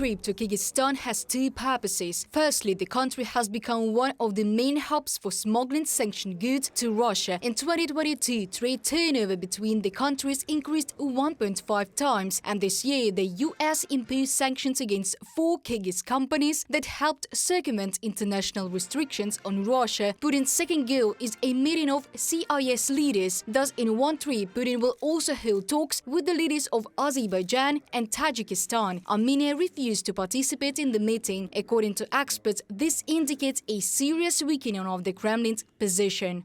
trip to Kyrgyzstan has two purposes. Firstly, the country has become one of the main hubs for smuggling sanctioned goods to Russia. In 2022, trade turnover between the countries increased 1.5 times, and this year the US imposed sanctions against 4 Kyrgyz companies that helped circumvent international restrictions on Russia. Putin's second goal is a meeting of CIS leaders. Thus, in one trip, Putin will also hold talks with the leaders of Azerbaijan and Tajikistan. Armenia refused to participate in the meeting. According to experts, this indicates a serious weakening of the Kremlin's position.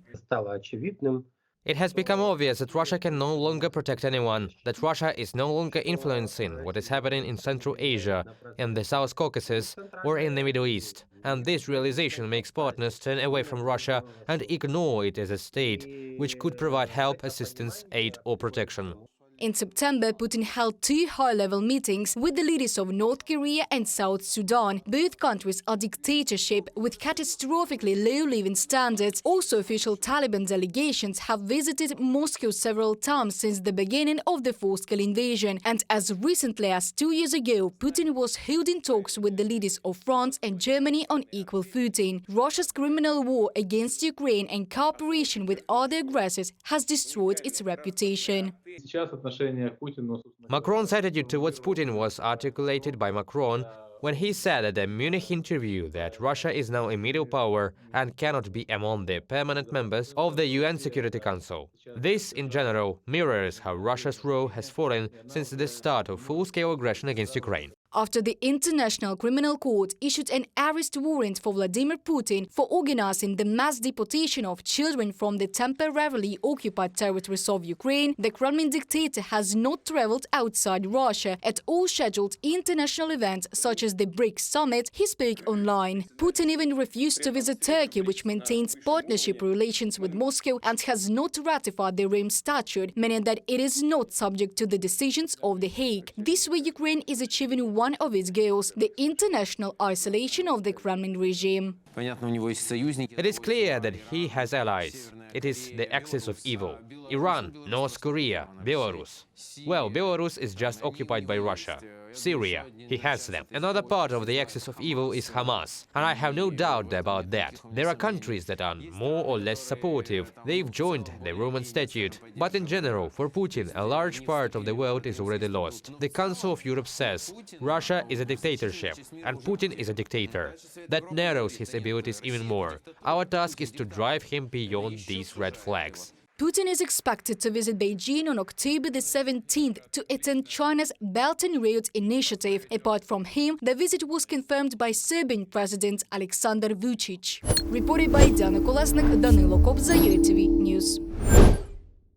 It has become obvious that Russia can no longer protect anyone, that Russia is no longer influencing what is happening in Central Asia, in the South Caucasus, or in the Middle East. And this realization makes partners turn away from Russia and ignore it as a state, which could provide help, assistance, aid or protection. In September, Putin held 2 high-level meetings with the leaders of North Korea and South Sudan. Both countries are dictatorships with catastrophically low living standards. Also, official Taliban delegations have visited Moscow several times since the beginning of the full-scale invasion. And as recently as 2 years ago, Putin was holding talks with the leaders of France and Germany on equal footing. Russia's criminal war against Ukraine and cooperation with other aggressors has destroyed its reputation. Macron's attitude towards Putin was articulated by Macron when he said at a Munich interview that Russia is now a middle power and cannot be among the permanent members of the UN Security Council. This, in general, mirrors how Russia's role has fallen since the start of full-scale aggression against Ukraine. After the International Criminal Court issued an arrest warrant for Vladimir Putin for organizing the mass deportation of children from the temporarily occupied territories of Ukraine, the Kremlin dictator has not traveled outside Russia. At all scheduled international events, such as the BRICS summit, he spoke online. Putin even refused to visit Turkey, which maintains partnership relations with Moscow and has not ratified the Rome Statute, meaning that it is not subject to the decisions of The Hague. This way, Ukraine is achieving one of its goals, the international isolation of the Kremlin regime. It is clear that he has allies. It is the axis of evil. Iran, North Korea, Belarus. Well, Belarus is just occupied by Russia. Syria, he has them. Another part of the axis of evil is Hamas, and I have no doubt about that. There are countries that are more or less supportive. They've joined the Roman Statute. But in general, for Putin, a large part of the world is already lost. The Council of Europe says Russia is a dictatorship, and Putin is a dictator. That narrows his abilities even more. Our task is to drive him beyond these red flags. Putin is expected to visit Beijing on October the 17th to attend China's Belt and Road Initiative. Apart from him, the visit was confirmed by Serbian President Alexander Vučić. Reported by Diana Kolesnik, Danilo Kobza, UATV News.